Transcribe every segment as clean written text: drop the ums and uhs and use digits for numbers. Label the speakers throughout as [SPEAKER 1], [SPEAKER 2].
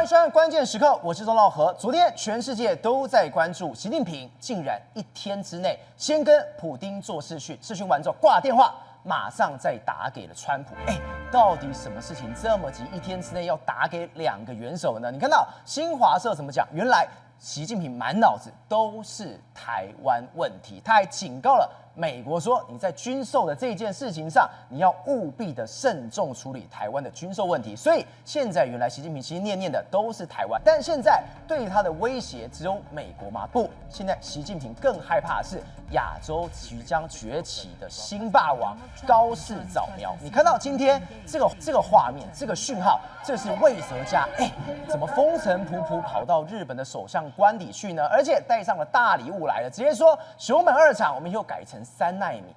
[SPEAKER 1] 迎收看关键时刻，我是钟道和。昨天全世界都在关注习近平竟然一天之内先跟普丁做视讯，视讯完之后挂电话，马上再打给了川普。到底什么事情这么急，一天之内要打给2个元首呢？你看到新华社怎么讲？原来习近平满脑子都是台湾问题，他还警告了美国说，你在军售的这件事情上，你要务必的慎重处理台湾的军售问题。所以现在原来习近平心念念的都是台湾，但现在对他的威胁只有美国吗？不，现在习近平更害怕的是亚洲即将崛起的新霸王高市早苗。你看到今天这个画面，这个讯号，这是魏哲家，怎么风尘仆仆跑到日本的首相官邸去呢？而且带上了大礼物来了，直接说熊本2厂我们以后改成3奈米。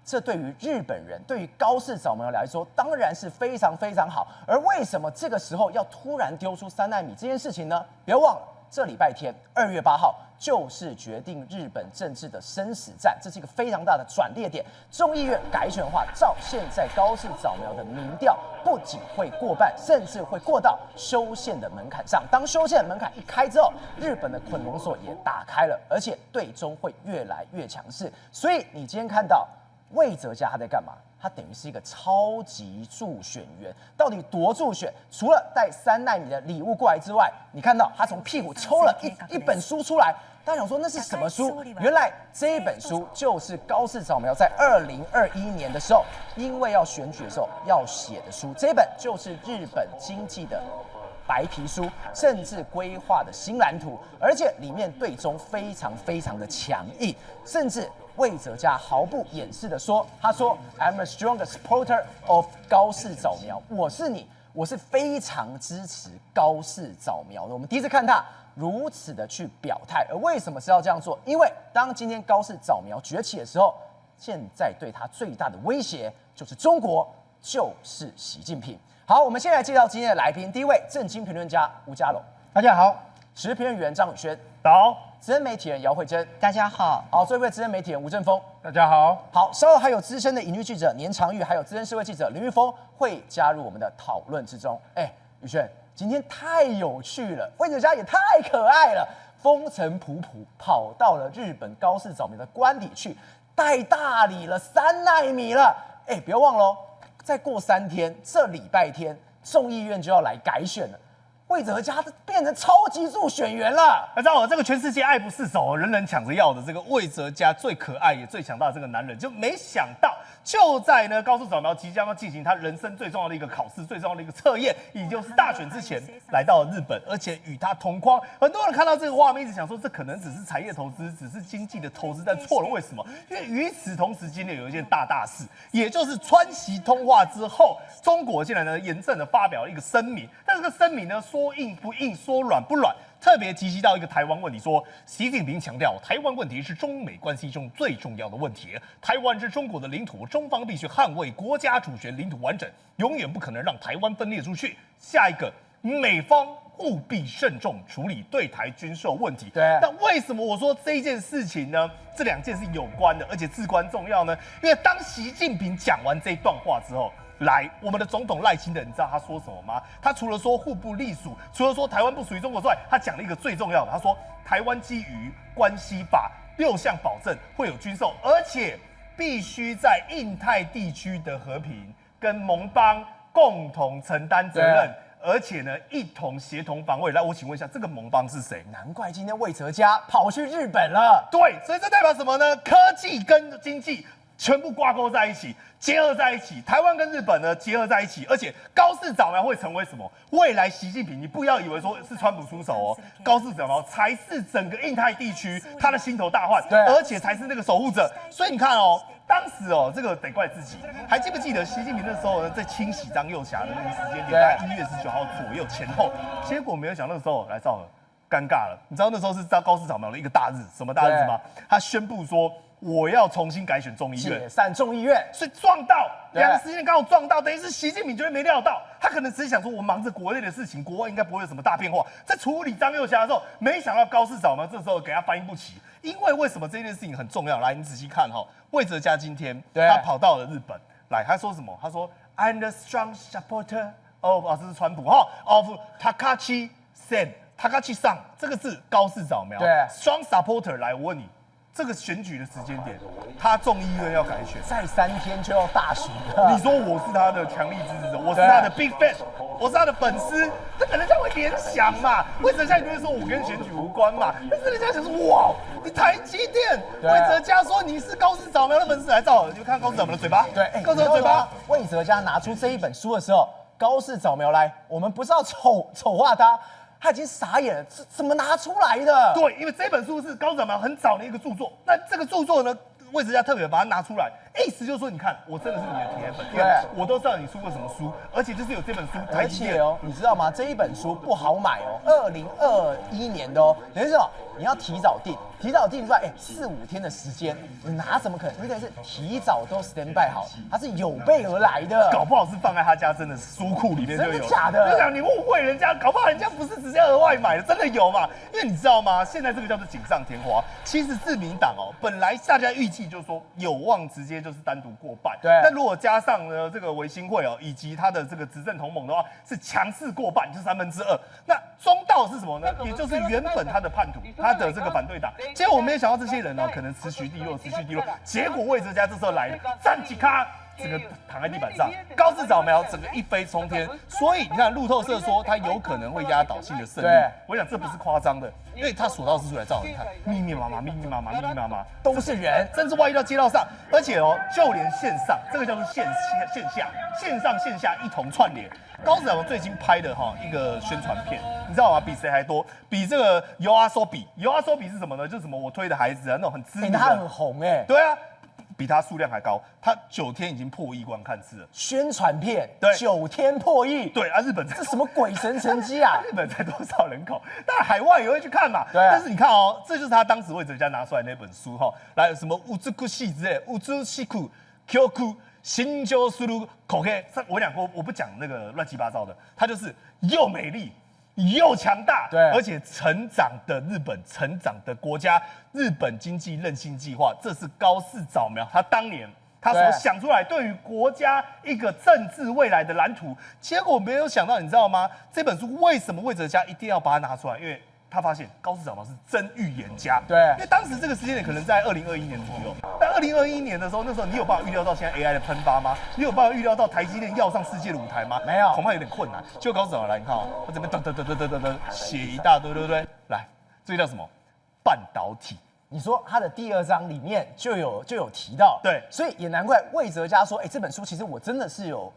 [SPEAKER 1] 这对于日本人，对于高市早苗来说，当然是非常非常好。而为什么这个时候要突然丢出3奈米这件事情呢？别忘了，这礼拜天2月8号就是决定日本政治的生死战，这是一个非常大的转捩点。众议院改选的话，照现在高市早苗的民调，不仅会过半，甚至会过到修宪的门槛上。当修宪的门槛一开之后，日本的捆龙锁也打开了，而且对中会越来越强势。所以你今天看到魏哲家他在干嘛？他等于是一个超级助选员，到底多助选？除了带3奈米的礼物过来之外，你看到他从屁股抽了一本书出来。大家想说那是什么书？原来这一本书就是高市早苗在2021年的时候，因为要选举的时候要写的书。这本就是日本经济的白皮书，甚至规划的新蓝图，而且里面对中非常非常的强硬，甚至魏哲家毫不掩饰的说，他说 I'm a strong supporter of 高市早苗，我是非常支持高市早苗的。我们第一次看他如此的去表态，而为什么是要这样做？因为当今天高市早苗崛起的时候，现在对他最大的威胁就是中国，就是习近平。好，我们先来介绍今天的来宾。第一位，政经评论家吴家龙，
[SPEAKER 2] 大家好；
[SPEAKER 1] 时事评论员张宇轩，
[SPEAKER 2] 早；
[SPEAKER 1] 资深媒体人姚慧珍，
[SPEAKER 3] 大家好；
[SPEAKER 1] 好，最后一位资深媒体人吴正峰，
[SPEAKER 2] 大家好。
[SPEAKER 1] 好，稍后还有资深的影剧记者年长玉，还有资深社会记者林玉峰会加入我们的讨论之中。宇轩，今天太有趣了，魏哲家也太可爱了，风尘仆仆跑到了日本高市早苗的官邸去，带大礼了3奈米了。别忘了哦，再过3天，这礼拜天众议院就要来改选了。魏哲家变成超级助选员了。
[SPEAKER 2] 知道我这个全世界爱不释手，人人抢着要的这个魏哲家最可爱也最强大的这个男人，就没想到就在呢高市早苗即将要进行他人生最重要的一个考试、最重要的一个测验，也就是大选之前，来到了日本，而且与他同框。很多人看到这个画面，一直想说这可能只是产业投资，只是经济的投资，但错了。为什么？因为与此同时，今天有一件大事，也就是川习通话之后，中国竟然呢严正的发表了一个声明，但这个声明呢说硬不硬，说软不软。特别提及到一个台湾问题，说习近平强调，台湾问题是中美关系中最重要的问题。台湾是中国的领土，中方必须捍卫国家主权、领土完整，永远不可能让台湾分裂出去。下一个，美方务必慎重处理对台军售问题。
[SPEAKER 1] 对，
[SPEAKER 2] 那为什么我说这一件事情呢？这2件是有关的，而且至关重要呢？因为当习近平讲完这一段话之后，来，我们的总统赖清德，你知道他说什么吗？他除了说互不隶属，除了说台湾不属于中国之外，他讲了一个最重要的，他说台湾基于关系法6项保证会有军售，而且必须在印太地区的和平跟盟邦共同承担责任，而且呢一同协同防卫。来，我请问一下，这个盟邦是谁？
[SPEAKER 1] 难怪今天魏哲家跑去日本了。
[SPEAKER 2] 对，所以这代表什么呢？科技跟经济全部挂钩在一起，结合在一起，台湾跟日本呢结合在一起，而且高市早苗会成为什么？未来习近平，你不要以为说是川普出手哦，高市早苗才是整个印太地区他的心头大患，而且才是那个守护者。所以你看哦，当时哦，这个得怪自己，还记不记得习近平那时候呢，在清洗张幼霞的那个时间点，大概1月19号左右前后，结果没有想那个时候来赵和尴尬了，你知道那时候是高市早苗的一个大日，什么大日吗？他宣布说，我要重新改选众议院，
[SPEAKER 1] 解散众议院，
[SPEAKER 2] 所以撞到2个时间刚好撞到，等于是习近平绝对没料到，他可能只是想说，我忙着国内的事情，国外应该不会有什么大变化。在处理张幼霞的时候，没想到高市早苗这时候给他反应不齐，因为什么这件事情很重要？来，你仔细看哈，魏哲家今天他跑到了日本，来，他说什么？他说 I'm the strong supporter 这是川普哈 ，of Takashi Takashi 上，这个是高市早苗，
[SPEAKER 1] 对
[SPEAKER 2] 双 supporter 来，我问你。这个选举的时间点，他众议院要改选，
[SPEAKER 1] 再3天就要大选了。
[SPEAKER 2] 你说我是他的强力支持者，我是他的 big fan， 我是他的粉丝，这个人家会联想嘛？魏哲家一定会说我跟选举无关嘛？但是人家想说，哇，你台积电，魏哲家说你是高市早苗的粉丝来照，你就看高市早苗的嘴巴，
[SPEAKER 1] 对，
[SPEAKER 2] 高市早苗的嘴巴。
[SPEAKER 1] 魏哲家拿出这一本书的时候，高市早苗来，我们不是要丑化他。他已经傻眼了，怎么拿出来的？
[SPEAKER 2] 对，因为这本书是高市早苗很早的一个著作，那这个著作呢，魏哲家特别把它拿出来，意思就是说，你看，我真的是你的铁粉，因为我都知道你出过什么书，而且就是有这本书，
[SPEAKER 1] 而且哦，你知道吗？这一本书不好买哦，2021年的哦，等于是什么？你要提早订出来，4、5天的时间，你拿怎么可能？你等于是提早都 stand by 好，它是有备而来的，
[SPEAKER 2] 搞不好是放在他家真的书库里面就有，
[SPEAKER 1] 真的假的？
[SPEAKER 2] 就讲你误会人家，搞不好人家不是直接额外买的，真的有嘛？因为你知道吗？现在这个叫做锦上添花。其实自民党哦，本来大家预计就是说有望直接就是单独过半，
[SPEAKER 1] 对。
[SPEAKER 2] 但如果加上呢这个维新会哦，以及他的这个执政同盟的话，是强势过半，就是2/3。那中道是什么呢？也就是原本他的叛徒，他的这个反对党。结果我没有想到这些人呢，可能持续低落。结果魏哲家这时候来了，站起咖。整个躺在地板上，高市早苗整个一飞冲天，所以你看路透社说他有可能会压倒性的胜利。我想这不是夸张的，因为他所到之处来照，你看密密麻麻
[SPEAKER 1] 都是人，
[SPEAKER 2] 甚至万一到街道上，而且哦，就连线上这个叫做线上线下一同串联。高市早苗最近拍的一个宣传片，你知道吗？比谁还多？比这个尤阿索比是什么呢？就是什么我推的孩子啊，那种很知名的，
[SPEAKER 1] 他很红
[SPEAKER 2] 对啊。比他数量还高，他9天已经破亿观看次了。
[SPEAKER 1] 宣传片，
[SPEAKER 2] 对
[SPEAKER 1] ，9天破亿，
[SPEAKER 2] 对啊，日本
[SPEAKER 1] 这什么鬼神成绩啊？
[SPEAKER 2] 日本才多少人口？当然海外也会去看嘛。
[SPEAKER 1] 对，
[SPEAKER 2] 但是你看哦，这就是他当时魏哲家拿出来那本书来什么乌兹库西之类，乌兹西库 QQ 新旧思路口 K， 我讲过，我不讲那个乱七八糟的，他就是又美丽。又强大，
[SPEAKER 1] 对，
[SPEAKER 2] 而且成长的日本，成长的国家，日本经济韧性计划，这是高市早苗他当年他所想出来对于国家一个政治未来的蓝图。结果没有想到，你知道吗？这本书为什么魏哲家一定要把它拿出来？因为他发现高市早苗是真预言家，
[SPEAKER 1] 对，
[SPEAKER 2] 因为当时这个时间点可能在2021年左右，但2021年的时候，那时候你有办法预料到现在 AI 的喷发吗？你有办法预料到台积电要上世界的舞台吗？
[SPEAKER 1] 没有，
[SPEAKER 2] 恐怕有点困难。就高市早苗来，你看哦，他这边噔写一大堆，对不对？来，这个叫什么？半导体。
[SPEAKER 1] 你说他的第2章里面就有提到，
[SPEAKER 2] 对，
[SPEAKER 1] 所以也难怪魏哲家说，这本书其实我真的是有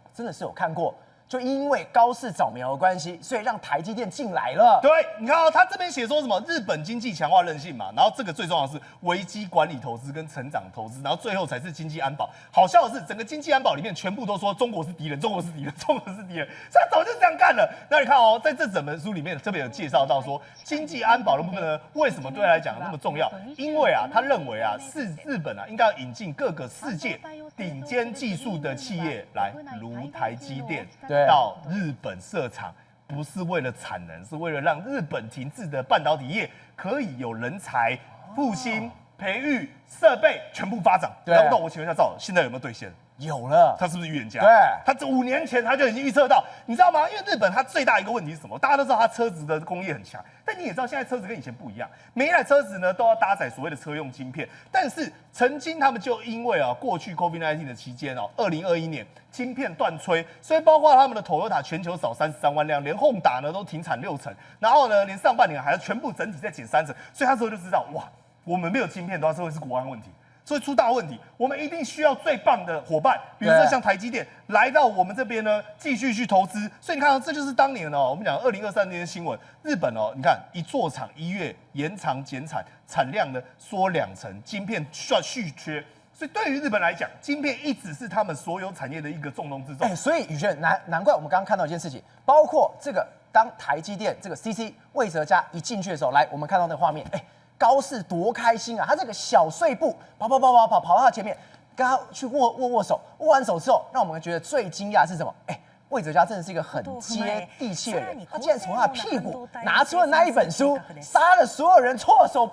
[SPEAKER 1] 看过。就因为高市早苗的关系，所以让台积电进来了。
[SPEAKER 2] 对，你看哦，他这边写说什么日本经济强化韧性嘛，然后这个最重要的是危机管理投资跟成长投资，然后最后才是经济安保。好笑的是，整个经济安保里面全部都说中国是敌人，所以他早就这样干了。那你看哦，在这整本书里面特别有介绍到说，经济安保的部分呢，为什么对他来讲那么重要？因为啊，他认为啊，是日本啊应该要引进各个世界顶尖技术的企业来，如台积电。到日本设厂，不是为了产能，是为了让日本停滞的半导体业可以有人才复兴、培育、设备全部发展。那我请问一下赵，现在有没有兑现？
[SPEAKER 1] 有了，
[SPEAKER 2] 他是不是预言家？
[SPEAKER 1] 对，
[SPEAKER 2] 他这5年前他就已经预测到，你知道吗？因为日本它最大一个问题是什么？大家都知道它车子的工业很强，但你也知道现在车子跟以前不一样，每一台车子呢都要搭载所谓的车用晶片。但是曾经他们就因为过去 COVID-19 的期间2021年晶片断炊，所以包括他们的 Toyota 全球少33万辆，连Honda呢都停产60%，然后呢连上半年还要全部整体再减30%，所以他之后就知道哇，我们没有晶片的话，这会是国安问题。所以出大问题，我们一定需要最棒的伙伴，比如说像台积电来到我们这边呢，继续去投资。所以你看，这就是当年我们讲2023年的新闻，日本你看一座厂1月延长减产，产量呢缩2成，晶片续缺。所以对于日本来讲，晶片一直是他们所有产业的一个重中之重。
[SPEAKER 1] 所以宇轩难怪我们刚刚看到一件事情，包括这个当台积电这个 CC 魏哲家一进去的时候，来我们看到那个画面，高市多开心啊！他这个小碎步跑到他前面，跟他去握手，握完手之后，让我们觉得最惊讶的是什么？魏哲家真的是一个很接地气的人，他竟然从他的屁股拿出了那一本书，杀了所有人措手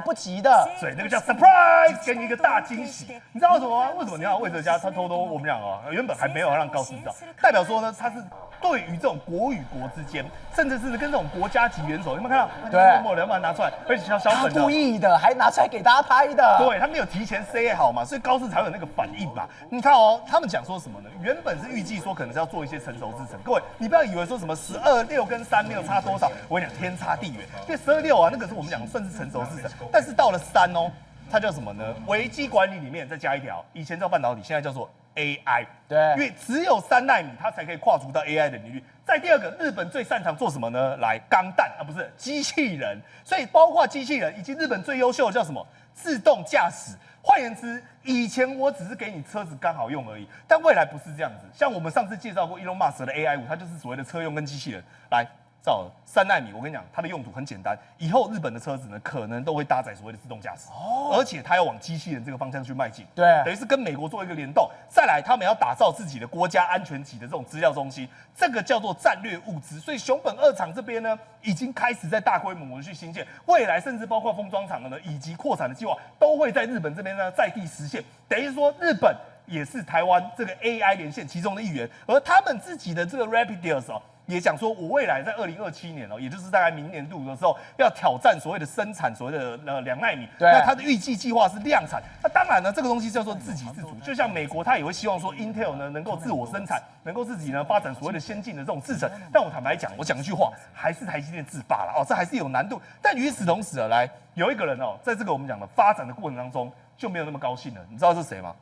[SPEAKER 1] 不及的。
[SPEAKER 2] 所以那个叫 surprise， 给你一个大惊喜。你知道为什么吗？为什么你看魏哲家他偷偷我们讲哦，原本还没有让高斯知道，代表说呢他是对于这种国与国之间，甚至是跟这种国家级元首，有没有看到？
[SPEAKER 1] 对，
[SPEAKER 2] 默默的把它拿出来，而且小本的，
[SPEAKER 1] 故意的，还拿出来给大家拍的。
[SPEAKER 2] 对，他没有提前 say 好嘛，所以高斯才有那个反应嘛。你看哦，他们讲说什么呢？原本是预计说可能是要做一些成熟制程，各位你不要以为说什么12.6跟3.6差多少，我跟你讲天差地远，因为12.6啊那个是我们讲算是成熟制程，但是到了3哦，它叫什么呢？危机管理里面再加一条，以前叫半导体，现在叫做 AI，
[SPEAKER 1] 对，
[SPEAKER 2] 因为只有3奈米，它才可以跨足到 AI 的领域。再第二个，日本最擅长做什么呢？来钢弹啊，不是机器人。所以包括机器人，以及日本最优秀的叫什么？自动驾驶。换言之，以前我只是给你车子刚好用而已，但未来不是这样子。像我们上次介绍过 Elon Musk 的 AI5，它就是所谓的车用跟机器人。来，照3奈米，我跟你讲，它的用途很简单。以后日本的车子呢，可能都会搭载所谓的自动驾驶，而且它要往机器人这个方向去迈进。
[SPEAKER 1] 对，
[SPEAKER 2] 等于是跟美国做一个联动。再来，他们要打造自己的国家安全级的这种资料中心，这个叫做战略物资。所以熊本2厂这边呢，已经开始在大规模的去新建，未来甚至包括封装厂呢，以及扩产的计划，都会在日本这边呢在地实现。等于说，日本也是台湾这个 AI 连线其中的一员，而他们自己的这个 Rapideus 哦。也讲说，我未来在2027年哦，也就是大概明年度的时候，要挑战所谓的生产所谓的2奈米。
[SPEAKER 1] 对，
[SPEAKER 2] 那它的预计计划是量产。那当然呢，这个东西叫做自给自足。就像美国，它也会希望说 Intel 呢能够自我生产，能够自己呢发展所谓的先进的这种制程。但我坦白讲，我讲一句话，还是台积电自霸了哦，这还是有难度。但与此同时啊，来有一个人哦，在这个我们讲的发展的过程当中就没有那么高兴了。你知道是谁吗？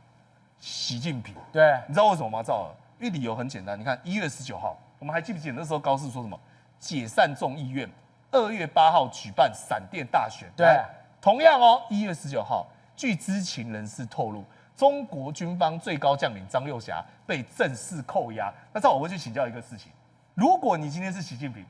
[SPEAKER 2] 习近平。
[SPEAKER 1] 对，
[SPEAKER 2] 你知道为什么吗？赵尔，因为理由很简单。你看1月19号。我们还记不记得那时候高市说什么？解散众议院，2月8号举办闪电大选。
[SPEAKER 1] 对，
[SPEAKER 2] 同样哦，1月19号，据知情人士透露，中国军方最高将领张又侠被正式扣押。那这我会去请教一个事情：如果你今天是习近平，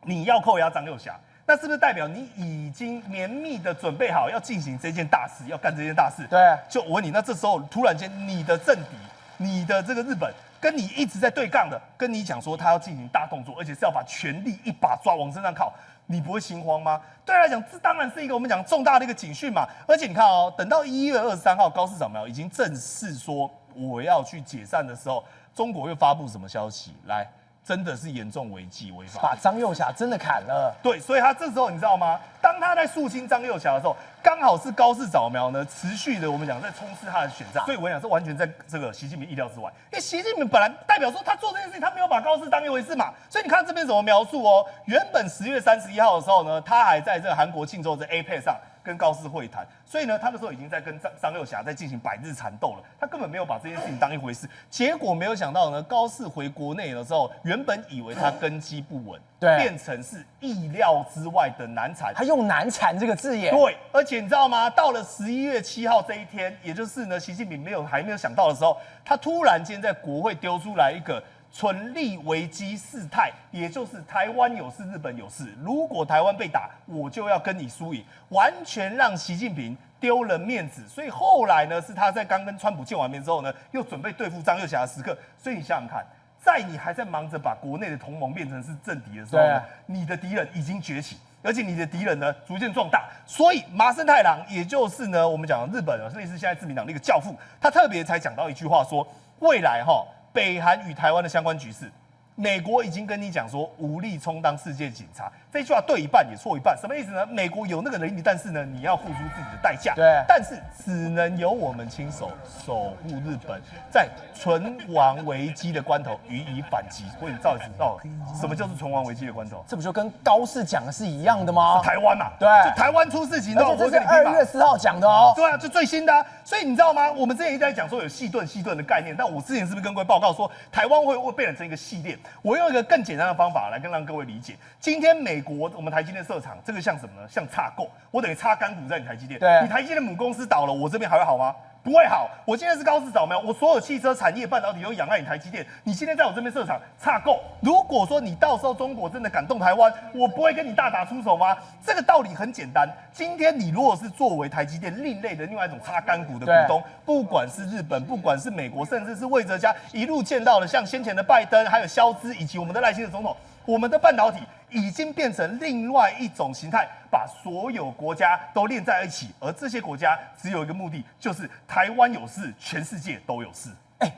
[SPEAKER 2] 你要扣押张又侠，那是不是代表你已经绵密的准备好要进行这件大事，要干这件大事？
[SPEAKER 1] 对，
[SPEAKER 2] 就我问你，那这时候突然间你的政敌，你的这个日本。跟你一直在对杠的，跟你讲说他要进行大动作，而且是要把权力一把抓往身上靠，你不会心慌吗？对他来讲，这当然是一个我们讲重大的一个警讯嘛。而且你看哦，等到1月23号高市长已经正式说我要去解散的时候，中国又发布什么消息？来，真的是严重违纪违法，
[SPEAKER 1] 把张又侠真的砍了。
[SPEAKER 2] 对，所以他这时候你知道吗？当他在肃清张又侠的时候，刚好是高市早苗呢持续的我们讲在冲刺他的选战，所以我讲是完全在这个习近平意料之外。因为习近平本来代表说他做这件事情，他没有把高市当一回事嘛。所以你看这边怎么描述哦？原本10月31号的时候呢，他还在这个韩国庆州的 APEC 上跟高市会谈，所以呢，他那时候已经在跟张又侠在进行百日缠斗了。他根本没有把这件事情当一回事。结果没有想到呢，高市回国内的时候，原本以为他根基不稳，
[SPEAKER 1] 对，
[SPEAKER 2] 变成是意料之外的难产。
[SPEAKER 1] 他用难产这个字眼。
[SPEAKER 2] 对，而且你知道吗？到了11月7号这一天，也就是呢，习近平还没有想到的时候，他突然间在国会丢出来一个存立危机事态，也就是台湾有事，日本有事。如果台湾被打，我就要跟你输赢，完全让习近平丢了面子。所以后来呢，是他在刚跟川普见完面之后呢，又准备对付张又侠的时刻。所以你想想看，在你还在忙着把国内的同盟变成是政敌的时候呢，你的敌人已经崛起。而且你的敌人呢逐渐壮大，所以麻生太郎，也就是呢我们讲日本类似现在自民党的一个教父，他特别才讲到一句话说，未来北韩与台湾的相关局势，美国已经跟你讲说无力充当世界警察，这句话对一半也错一半，什么意思呢？美国有那个能力，但是呢你要付出自己的代价，
[SPEAKER 1] 对，
[SPEAKER 2] 但是只能由我们亲手守护日本，在存亡危机的关头予以反击。所以你到底知道什么叫做存亡危机的关头？
[SPEAKER 1] 这不就跟高市讲的是一样的吗？
[SPEAKER 2] 台湾嘛，
[SPEAKER 1] 对，
[SPEAKER 2] 就台湾出事情，
[SPEAKER 1] 而且这是2月4号讲的哦。
[SPEAKER 2] 对啊，就最新的啊。所以你知道吗？我们之前一直在讲说有细盾的概念，但我之前是不是跟各位报告说，台湾会变成一个系列？我用一个更简单的方法来让各位理解。今天美国我们台积电设厂，这个像什么呢？像插购，我等于插干股在你台积电。
[SPEAKER 1] 对，
[SPEAKER 2] 你台积电母公司倒了，我这边还会好吗？不会好。我现在是高市早苗，我所有汽车产业、半导体都仰赖你台积电。你今天在我这边设厂，差够。如果说你到时候中国真的敢动台湾，我不会跟你大打出手吗？这个道理很简单。今天你如果是作为台积电另类的另外一种插干股的股东，不管是日本，不管是美国，甚至是魏哲家一路见到了像先前的拜登，还有肖兹，以及我们的赖清德总统，我们的半导体已经变成另外一种形态，把所有国家都连在一起，而这些国家只有一个目的，就是台湾有事，全世界都有事。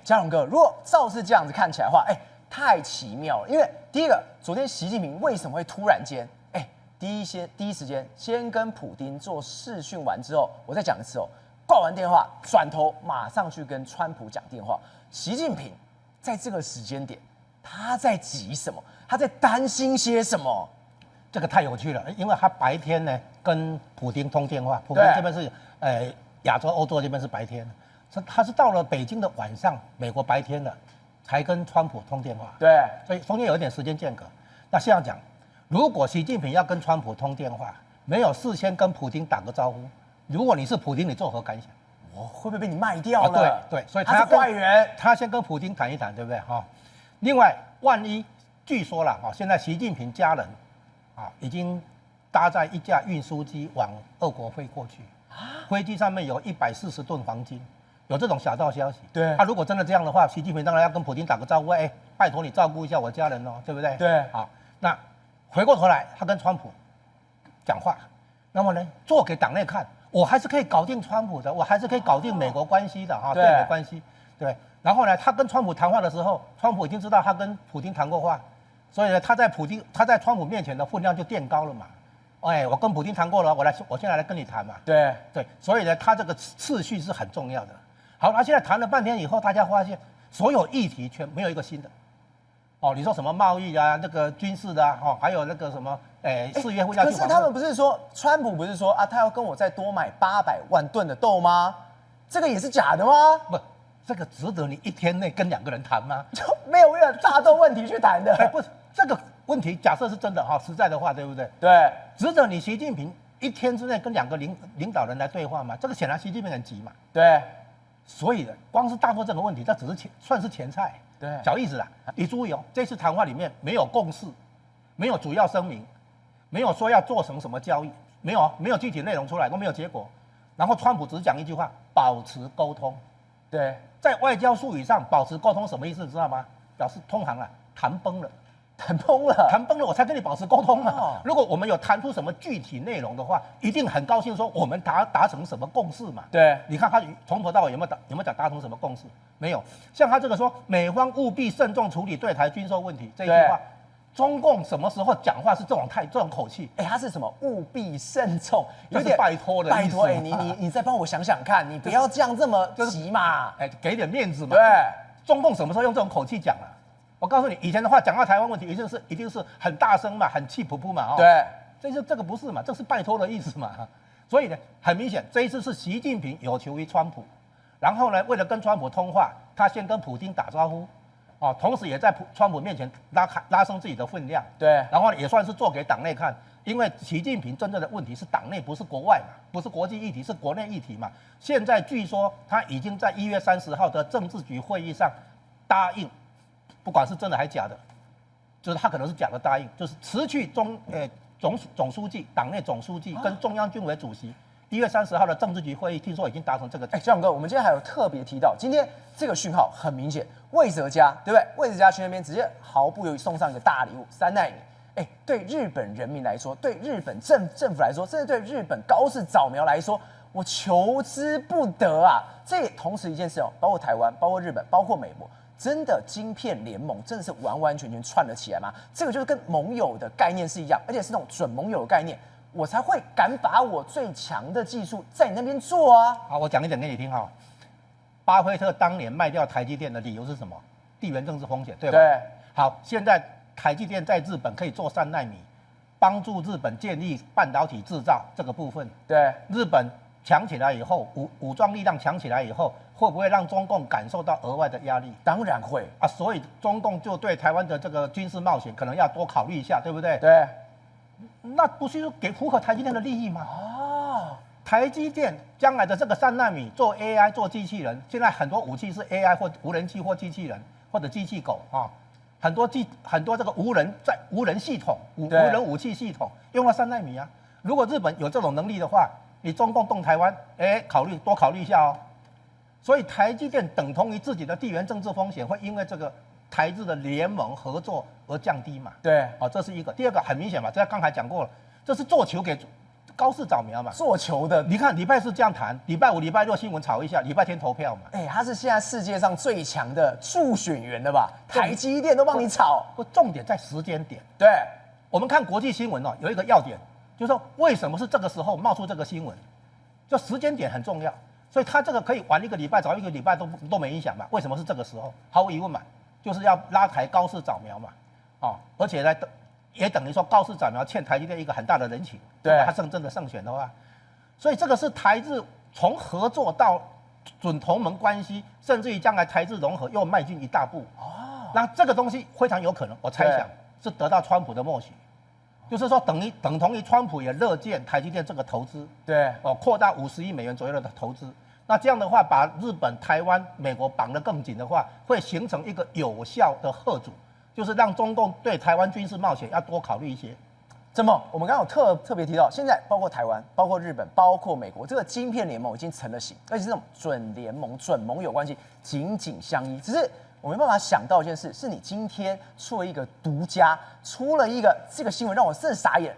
[SPEAKER 1] 嘉荣哥，如果照是这样子看起来的话，太奇妙了。因为第一个，昨天习近平为什么会突然间，第一时间先跟普丁做视讯完之后，我再讲一次哦，挂完电话，转头马上去跟川普讲电话。习近平在这个时间点，他在急什么？他在担心些什么？
[SPEAKER 3] 这个太有趣了，因为他白天呢跟普丁通电话，普丁这边是亚洲、欧洲这边是白天，他是到了北京的晚上，美国白天了，才跟川普通电话。
[SPEAKER 1] 对，
[SPEAKER 3] 所以中间有一点时间间隔。那这样讲，如果习近平要跟川普通电话，没有事先跟普丁打个招呼，如果你是普丁，你作何感想？
[SPEAKER 1] 我会不会被你卖掉了？
[SPEAKER 3] 对，所以
[SPEAKER 1] 他是坏人，
[SPEAKER 3] 他先跟普丁谈一谈，对不对？另外，万一据说了现在习近平家人已经搭载一架运输机往俄国飞过去，飞机上面有140吨黄金，有这种小道消息。
[SPEAKER 1] 对，
[SPEAKER 3] 如果真的这样的话，习近平当然要跟普丁打个招呼，拜托你照顾一下我家人哦，对不对？
[SPEAKER 1] 对，
[SPEAKER 3] 好，那回过头来，他跟川普讲话，那么呢，做给党内看，我还是可以搞定川普的，我还是可以搞定美国关系的对美关系，对。然后呢，他跟川普谈话的时候，川普已经知道他跟普丁谈过话，所以呢，他在川普面前的分量就垫高了嘛。我跟普丁谈过了，我现在来跟你谈嘛。
[SPEAKER 1] 对，
[SPEAKER 3] 所以呢，他这个次序是很重要的。好，他现在谈了半天以后，大家发现所有议题全没有一个新的。你说什么贸易啊，那个军事的还有那个什么4月份要去。
[SPEAKER 1] 可是他们不是说，川普不是说他要跟我再多买800万吨的豆吗？这个也是假的吗？
[SPEAKER 3] 不，这个值得你一天内跟2个人谈吗？
[SPEAKER 1] 就没有为了大豆问题去谈的。
[SPEAKER 3] 不是这个问题，假设是真的实在的话，对不对？
[SPEAKER 1] 对，
[SPEAKER 3] 值得你习近平一天之内跟2个领导人来对话吗？这个显然习近平很急嘛。
[SPEAKER 1] 对，
[SPEAKER 3] 所以光是大豆这个问题，这只是算是前菜。
[SPEAKER 1] 对，
[SPEAKER 3] 小意思啦。你注意这次谈话里面没有共识，没有主要声明，没有说要做什么交易，没有具体内容出来，都没有结果。然后川普只讲一句话：保持沟通。
[SPEAKER 1] 对，
[SPEAKER 3] 在外交术语上，保持沟通什么意思？你知道吗？表示通航了，谈崩了。
[SPEAKER 1] 谈崩了，
[SPEAKER 3] 谈崩了，我才跟你保持沟通嘛。如果我们有谈出什么具体内容的话，一定很高兴说我们达成什么共识嘛。
[SPEAKER 1] 对，
[SPEAKER 3] 你看他从头到尾有没有达成什么共识？没有。像他这个说美方务必慎重处理对台军售问题这一句话，中共什么时候讲话是这种口气？
[SPEAKER 1] 他是什么务必慎重，
[SPEAKER 3] 有点拜托的意思。
[SPEAKER 1] 拜托，你再帮我想想看，你不要这样这么急嘛。
[SPEAKER 3] 给点面子嘛。
[SPEAKER 1] 对，
[SPEAKER 3] 中共什么时候用这种口气讲啊？我告诉你，以前的话讲到台湾问题，一定是很大声嘛，很气噗噗嘛，
[SPEAKER 1] 对，
[SPEAKER 3] 这个不是嘛，这是拜托的意思嘛。所以呢，很明显，这一次是习近平有求于川普，然后呢，为了跟川普通话，他先跟普丁打招呼，同时也在川普面前拉升自己的分量，
[SPEAKER 1] 对，
[SPEAKER 3] 然后也算是做给党内看，因为习近平真正的问题是党内，不是国外嘛，不是国际议题，是国内议题嘛。现在据说他已经在1月30号的政治局会议上答应。不管是真的还是假的，就是他可能是假的答应，就是辞去总书记、党内总书记跟中央军委主席。1月30号的政治局会议，听说已经达成这个。
[SPEAKER 1] 嘉永哥，我们今天还有特别提到，今天这个讯号很明显，魏哲家对不对？魏哲家去那边直接毫不犹豫送上一个大礼物，3奈米。对日本人民来说，对日本政府来说，甚至对日本高市早苗来说，我求之不得啊！这也同时一件事包括台湾、包括日本、包括美国。真的晶片联盟真的是完完全全串了起来吗？这个就是跟盟友的概念是一样，而且是那种准盟友的概念，我才会敢把我最强的技术在你那边做啊！
[SPEAKER 3] 好，我讲一点给你听哈。巴菲特当年卖掉台积电的理由是什么？地缘政治风险，对吧？
[SPEAKER 1] 对。
[SPEAKER 3] 好，现在台积电在日本可以做3奈米，帮助日本建立半导体制造这个部分。
[SPEAKER 1] 对。
[SPEAKER 3] 日本强起来以后，武装力量强起来以后，会不会让中共感受到额外的压力？
[SPEAKER 1] 当然会
[SPEAKER 3] 啊，所以中共就对台湾的这个军事冒险可能要多考虑一下，对不对？
[SPEAKER 1] 对，
[SPEAKER 3] 那不是给符合台积电的利益吗？台积电将来的这个3奈米做 AI 做机器人，现在很多武器是 AI 或无人机或机器人或者机器狗啊，很多这个无人系统、无人武器系统用了3奈米啊。如果日本有这种能力的话，你中共动台湾，多考虑一下哦。所以台积电等同于自己的地缘政治风险会因为这个台日的联盟合作而降低嘛？
[SPEAKER 1] 对，
[SPEAKER 3] 这是一个。第二个很明显嘛，这刚才讲过了，这是做球给高市早苗嘛，
[SPEAKER 1] 做球的。
[SPEAKER 3] 你看礼拜四这样谈，礼拜五、礼拜六新闻炒一下，礼拜天投票嘛。
[SPEAKER 1] 他是现在世界上最强的助选员的吧？台积电都帮你炒。
[SPEAKER 3] 不，重点在时间点。
[SPEAKER 1] 对，
[SPEAKER 3] 我们看国际新闻有一个要点，就是说为什么是这个时候冒出这个新闻，就时间点很重要。所以他这个可以晚1个礼拜、早1个礼拜都没影响嘛？为什么是这个时候？毫无疑问嘛，就是要拉抬高市早苗嘛，而且呢，也等于说高市早苗欠台积电一个很大的人情，
[SPEAKER 1] 对，
[SPEAKER 3] 他真的胜选的话，所以这个是台日从合作到准同盟关系，甚至于将来台日融合又迈进一大步。那这个东西非常有可能，我猜想是得到川普的默许，就是说等同于川普也乐见台积电这个投资，
[SPEAKER 1] 对，
[SPEAKER 3] 扩大50亿美元左右的投资。那这样的话，把日本、台湾、美国绑得更紧的话，会形成一个有效的吓阻，就是让中共对台湾军事冒险要多考虑一些。
[SPEAKER 1] 怎么？我们刚刚有特别提到，现在包括台湾、包括日本、包括美国，这个晶片联盟已经成了型，而且是这种准联盟、准盟友关系紧紧相依。只是我没办法想到一件事，是你今天出了一个独家，出了一个这个新闻，让我真的傻眼。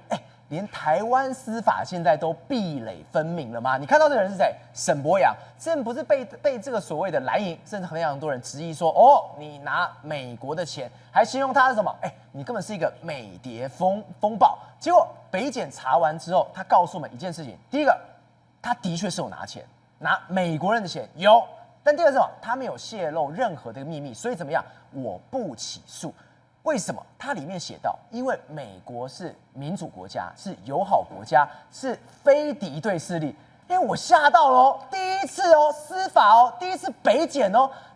[SPEAKER 1] 连台湾司法现在都壁垒分明了吗？你看到这个人是谁？沈伯洋，之前不是被这个所谓的蓝营，甚至非常多人质疑说，你拿美国的钱，还形容他是什么？你根本是一个美谍风暴。结果北检查完之后，他告诉我们一件事情：第一个，他的确是有拿钱，拿美国人的钱有；但第二个是什么？他没有泄露任何的秘密，所以怎么样？我不起诉。为什么？它里面写到，因为美国是民主国家，是友好国家，是非敌对势力。我吓到了哦，第一次司法第一次北检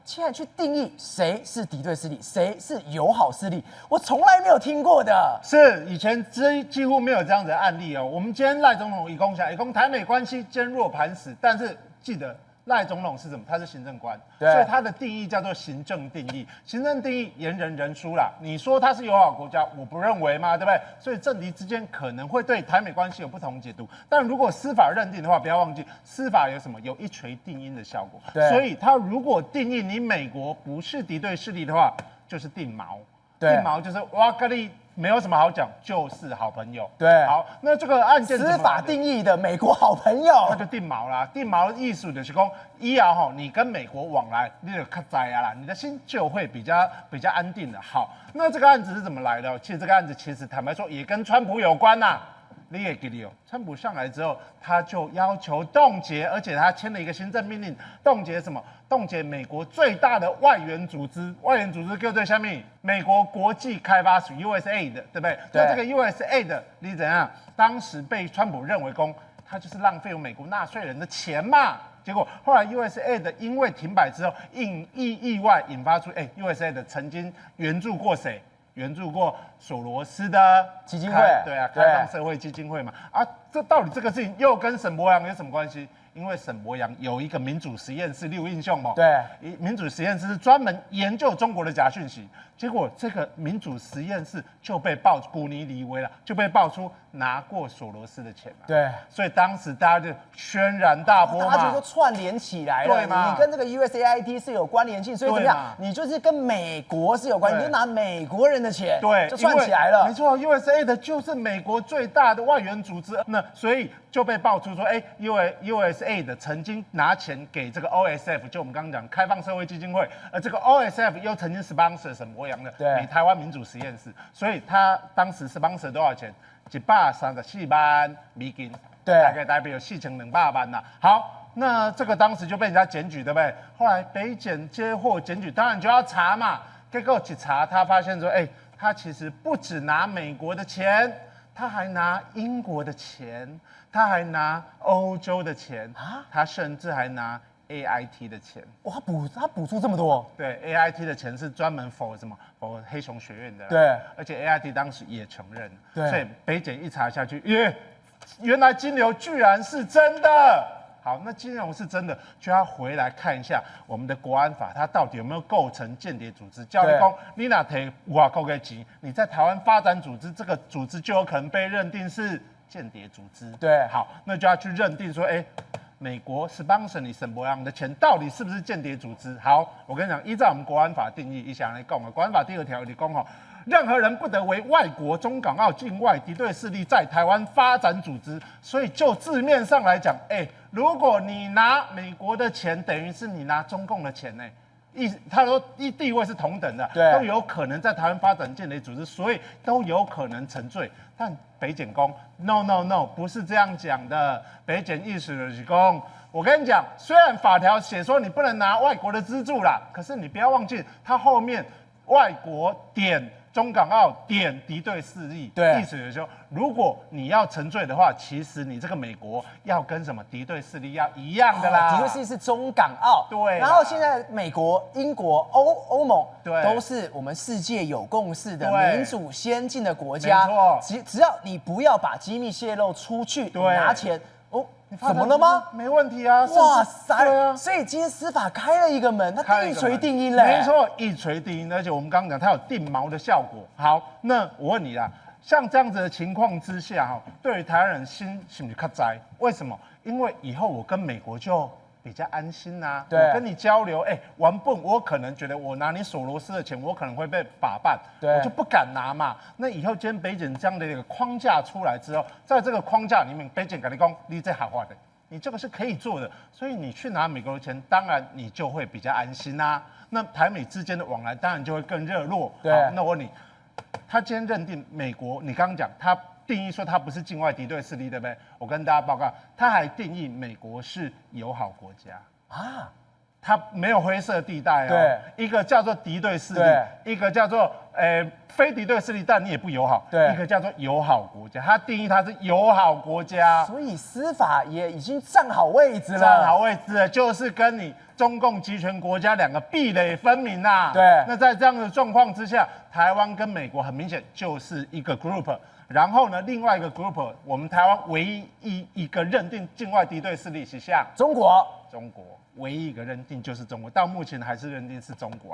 [SPEAKER 1] 竟然去定义谁是敌对势力，谁是友好势力，我从来没有听过的。
[SPEAKER 2] 是以前几乎没有这样子的案例哦。我们今天赖总统一共台美关系坚若磐石，但是记得。赖总统是什么？他是行政官，所以他的定义叫做行政定义。行政定义言人人殊啦。你说他是友好国家，我不认为嘛，对不对？所以政敌之间可能会对台美关系有不同解读。但如果司法认定的话，不要忘记司法有什么？有一锤定音的效果。所以他如果定义你美国不是敌对势力的话，就是定锚。定锚就是哇跟你没有什么好讲，就是好朋友。
[SPEAKER 1] 对，
[SPEAKER 2] 好，那这个案件
[SPEAKER 1] 司法定义的美国好朋友，
[SPEAKER 2] 那就定锚啦。定锚的意思就是说，以后你跟美国往来，你就较在啊啦，你的心就会比较安定的。好，那这个案子是怎么来的？其实这个案子坦白说也跟川普有关呐。你也记得川普上来之后，他就要求冻结，而且他签了一个行政命令，冻结什么？冻结美国最大的外援组织，外援组织叫做什么？美国国际开发署 USAID 对不对？那这个 USAID 你怎样？当时被川普认为他就是浪费美国纳税人的钱嘛。结果后来 USAID 因为停摆之后，意外引发出USAID 曾经援助过谁？援助过索罗斯的
[SPEAKER 1] 基金会，
[SPEAKER 2] 对啊，开放社会基金会嘛。这到底这个事情又跟沈伯洋有什么关系？因为沈伯洋有一个民主实验室六印象嘛，
[SPEAKER 1] 对，
[SPEAKER 2] 民主实验室是专门研究中国的假讯息，结果这个民主实验室就被古尼李维了，就被爆出拿过索罗斯的钱嘛，
[SPEAKER 1] 对，
[SPEAKER 2] 所以当时大家就轩然大波嘛，
[SPEAKER 1] 大家就串联起来了，
[SPEAKER 2] 对嘛？
[SPEAKER 1] 你跟这个 USAID 是有关联性，所以怎么样？你就是跟美国是有关，你就拿美国人的钱，
[SPEAKER 2] 对，
[SPEAKER 1] 就串起来了。
[SPEAKER 2] 没错 ，USAID 就是美国最大的外援组织，那所以就被爆出说，USAID 曾经拿钱给这个 OSF， 就我们刚刚讲开放社会基金会，而这个 OSF 又曾经 sponsor 沈伯洋的台湾民主实验室，所以他当时 sponsor 多少钱？134万美金，
[SPEAKER 1] 对，
[SPEAKER 2] 大概代表4200万呐。好，那这个当时就被人家检举，对不对？后来北检接获检举，当然就要查嘛。结果去查，他发现说，他其实不只拿美国的钱，他还拿英国的钱，他还拿欧洲的钱啊，他甚至还拿 AIT 的钱。
[SPEAKER 1] 哇，他补助这么多？
[SPEAKER 2] 对 ，AIT 的钱是专门 for 什么 ？for 黑熊学院的。
[SPEAKER 1] 对，
[SPEAKER 2] 而且 AIT 当时也承认。
[SPEAKER 1] 对，
[SPEAKER 2] 所以北检一查下去，耶，
[SPEAKER 4] 原来金流居然是真的。好，那金融是真的，就要回来看一下我们的国安法，它到底有没有构成间谍组织？教育工，你哪提哇够个急？你在台湾发展组织，这个组织就有可能被认定是间谍组织。
[SPEAKER 1] 对，
[SPEAKER 4] 好，那就要去认定说，美国 sponsor 你沈博阳的钱到底是不是间谍组织？好，我跟你讲，依照我们国安法定义，一想来讲啊，国安法第2条你讲哈。任何人不得为外国、中港澳境外敌对势力在台湾发展组织。所以就字面上来讲，如果你拿美国的钱，等于是你拿中共的钱呢。他说地位是同等的，都有可能在台湾发展间谍组织，所以都有可能成罪。但北检公 no， 不是这样讲的。北检意思就是说，我跟你讲，虽然法条写说你不能拿外国的资助啦，可是你不要忘记，它后面外国点中港澳点敌对势力，意思就是说，如果你要沉罪的话，其实你这个美国要跟什么敌对势力要一样的啦。
[SPEAKER 1] 敌对势力是中港澳，
[SPEAKER 4] 对。
[SPEAKER 1] 然后现在美国、英国、欧盟，
[SPEAKER 4] 对，
[SPEAKER 1] 都是我们世界有共识的民主先进的国家。
[SPEAKER 4] 没错，
[SPEAKER 1] 只要你不要把机密泄露出去，你拿钱。怎么了吗？
[SPEAKER 4] 没问题啊！
[SPEAKER 1] 哇塞！
[SPEAKER 4] 对啊，
[SPEAKER 1] 所以今天司法开了一个门，它一锤定音嘞。
[SPEAKER 4] 没错，一锤定音，而且我们刚刚讲它有定锚的效果。好，那我问你啦，像这样子的情况之下，对于台湾人心里较灾，为什么？因为以后我跟美国就比较安心呐。我跟你交流，玩笨，我可能觉得我拿你索罗斯的钱，我可能会被法办，我就不敢拿嘛。那以后今天北检这样的一个框架出来之后，在这个框架里面，北检跟你讲，你这好话的，你这个是可以做的，所以你去拿美国的钱，当然你就会比较安心啦。那台美之间的往来当然就会更热络。
[SPEAKER 1] 对，
[SPEAKER 4] 那我问你，他今天认定美国，你刚刚讲他定义说它不是境外敌对势力，对不对？我跟大家报告，他还定义美国是友好国家啊，它没有灰色地带哦。
[SPEAKER 1] 对，
[SPEAKER 4] 一个叫做敌对势力，一个叫做非敌对势力，但你也不友好。
[SPEAKER 1] 对，
[SPEAKER 4] 一个叫做友好国家，它定义它是友好国家。
[SPEAKER 1] 所以司法也已经站好位置了，
[SPEAKER 4] 站好位置了，就是跟你中共集权国家两个壁垒分明啊。
[SPEAKER 1] 对，
[SPEAKER 4] 那在这样的状况之下，台湾跟美国很明显就是一个 group。然后呢，另外一个 group， 我们台湾唯一一个认定境外敌对势力是像
[SPEAKER 1] 中国
[SPEAKER 4] 唯一一个认定就是中国，到目前还是认定是中国。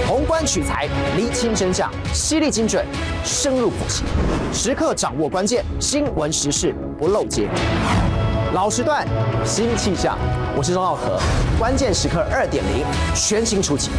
[SPEAKER 1] 宏观取材，厘清真相，犀利精准，深入剖析，时刻掌握关键，新闻时事不漏接。老时段，新气象，我是钟浩和，关键时刻2.0，全新出击。